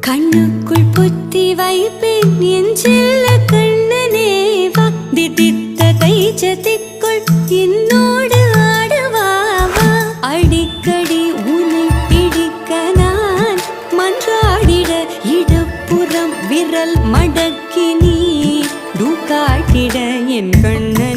கண்ணுக்குள் புத்தி வைப்பேன் என் செல்ல கண்ணனேவா திதித்த தைச்சதிக்குள் என்னோடு ஆடுவாவா அடிக்கடி உன்னை பிடிக்க நான் மன்றாடிட இடப்புறம் விரல் மடக்கி நீ காட்டிட என் கண்ண